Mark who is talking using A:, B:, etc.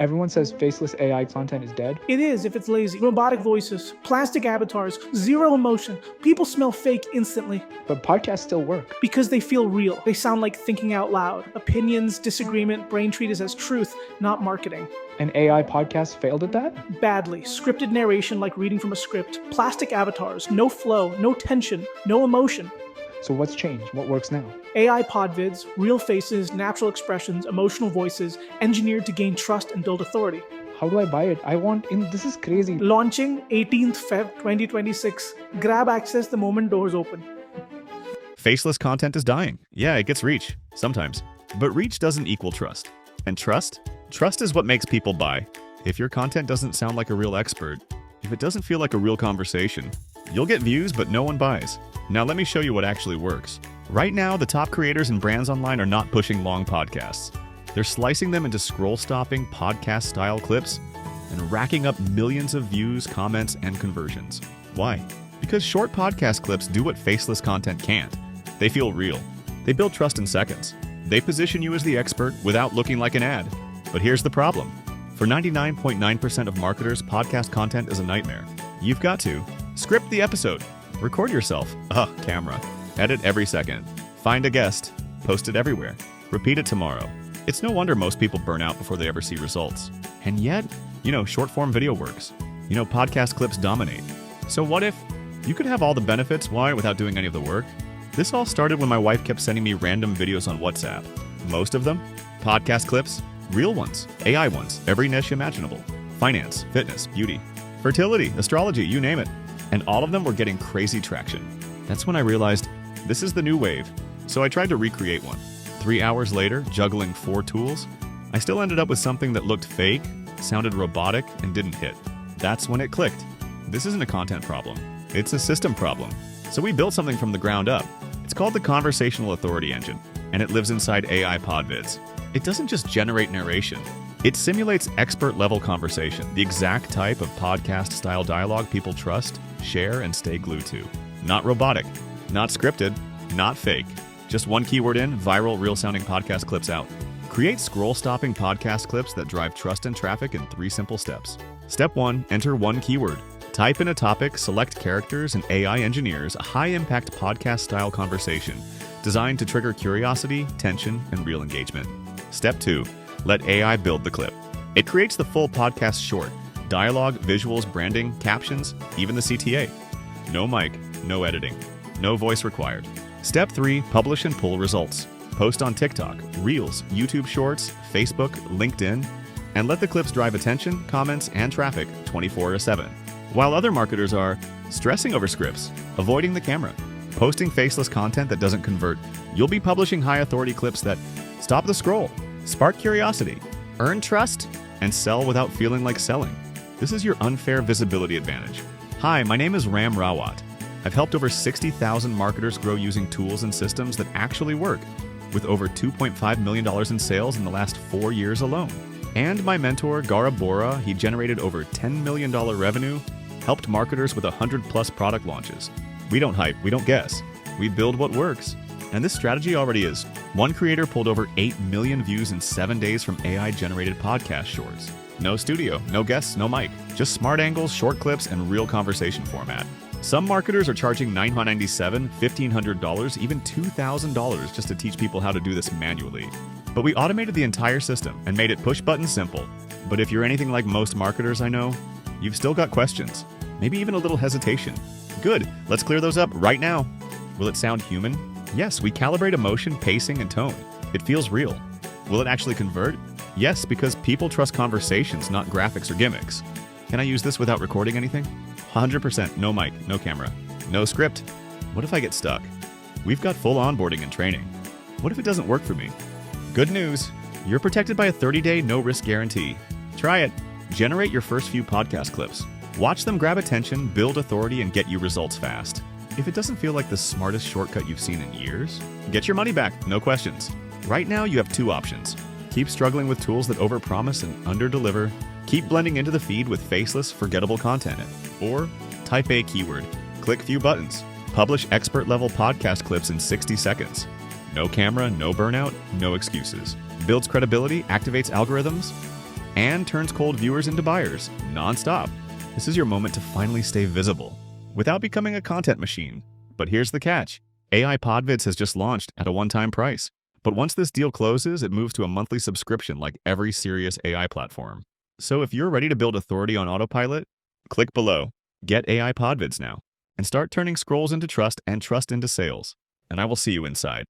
A: Everyone says faceless AI content is dead.
B: It is if it's lazy. Robotic voices, plastic avatars, zero emotion. People smell fake instantly.
A: But podcasts still work.
B: Because they feel real. They sound like thinking out loud. Opinions, disagreement, brain treated as truth, not marketing.
A: And AI podcasts failed at that?
B: Badly. Scripted narration like reading from a script. Plastic avatars, no flow, no tension, no emotion.
A: So what's changed? What works now?
B: AI PodVids, real faces, natural expressions, emotional voices, engineered to gain trust and build authority.
A: How do I buy it? This is crazy.
B: Launching 18th Feb 2026. Grab access the moment doors open.
C: Faceless content is dying. Yeah, it gets reach, sometimes. But reach doesn't equal trust. And trust? Trust is what makes people buy. If your content doesn't sound like a real expert, if it doesn't feel like a real conversation, you'll get views, but no one buys. Now let me show you what actually works. Right now, the top creators and brands online are not pushing long podcasts. They're slicing them into scroll-stopping podcast-style clips and racking up millions of views, comments, and conversions. Why? Because short podcast clips do what faceless content can't. They feel real. They build trust in seconds. They position you as the expert without looking like an ad. But here's the problem. For 99.9% of marketers, podcast content is a nightmare. You've got to script the episode. Record yourself. Camera. Edit every second. Find a guest. Post it everywhere. Repeat it tomorrow. It's no wonder most people burn out before they ever see results. And yet, short-form video works. Podcast clips dominate. So what if you could have all the benefits, why, without doing any of the work? This all started when my wife kept sending me random videos on WhatsApp. Most of them, podcast clips, real ones, AI ones, every niche imaginable. Finance, fitness, beauty, fertility, astrology, you name it. And all of them were getting crazy traction. That's when I realized this is the new wave. So I tried to recreate one. 3 hours later, juggling 4 tools, I still ended up with something that looked fake, sounded robotic, and didn't hit. That's when it clicked. This isn't a content problem. It's a system problem. So we built something from the ground up. It's called the Conversational Authority Engine, and it lives inside AI PodVids. It doesn't just generate narration. It simulates expert-level conversation, the exact type of podcast-style dialogue people trust, share, and stay glued to. Not robotic, not scripted, not fake. Just one keyword in, viral, real-sounding podcast clips out. Create scroll-stopping podcast clips that drive trust and traffic in 3 simple steps. Step 1, enter one keyword. Type in a topic, select characters, and AI engineers a high-impact podcast-style conversation designed to trigger curiosity, tension, and real engagement. Step 2, let AI build the clip. It creates the full podcast short, dialogue, visuals, branding, captions, even the CTA. No mic, no editing, no voice required. Step 3, publish and pull results. Post on TikTok, Reels, YouTube Shorts, Facebook, LinkedIn, and let the clips drive attention, comments, and traffic 24/7. While other marketers are stressing over scripts, avoiding the camera, posting faceless content that doesn't convert, you'll be publishing high-authority clips that stop the scroll, spark curiosity, earn trust, and sell without feeling like selling. This is your unfair visibility advantage. Hi, my name is Ram Rawat. I've helped over 60,000 marketers grow using tools and systems that actually work, with over $2.5 million in sales in the last 4 years alone. And my mentor, Gaurav Bora, he generated over $10 million revenue, helped marketers with 100+ product launches. We don't hype, we don't guess. We build what works. And this strategy already is. One creator pulled over 8 million views in 7 days from AI-generated podcast shorts. No studio, no guests, no mic. Just smart angles, short clips, and real conversation format. Some marketers are charging $997, $1,500, even $2,000 just to teach people how to do this manually. But we automated the entire system and made it push-button simple. But if you're anything like most marketers I know, you've still got questions. Maybe even a little hesitation. Good, let's clear those up right now. Will it sound human? Yes, we calibrate emotion, pacing, and tone. It feels real. Will it actually convert? Yes, because people trust conversations, not graphics or gimmicks. Can I use this without recording anything? 100%, no mic, no camera, no script. What if I get stuck? We've got full onboarding and training. What if it doesn't work for me? Good news, you're protected by a 30-day no-risk guarantee. Try it. Generate your first few podcast clips. Watch them grab attention, build authority, and get you results fast. If it doesn't feel like the smartest shortcut you've seen in years, get your money back, no questions. Right now, you have 2 options. Keep struggling with tools that overpromise and underdeliver. Keep blending into the feed with faceless, forgettable content. Or type a keyword, click few buttons, publish expert-level podcast clips in 60 seconds. No camera, no burnout, no excuses. Builds credibility, activates algorithms. and turns cold viewers into buyers nonstop. This is your moment to finally stay visible without becoming a content machine. But here's the catch. AI PodVids has just launched at a one-time price. But once this deal closes, it moves to a monthly subscription like every serious AI platform. So if you're ready to build authority on autopilot, click below. Get AI PodVids now and start turning scrolls into trust and trust into sales. And I will see you inside.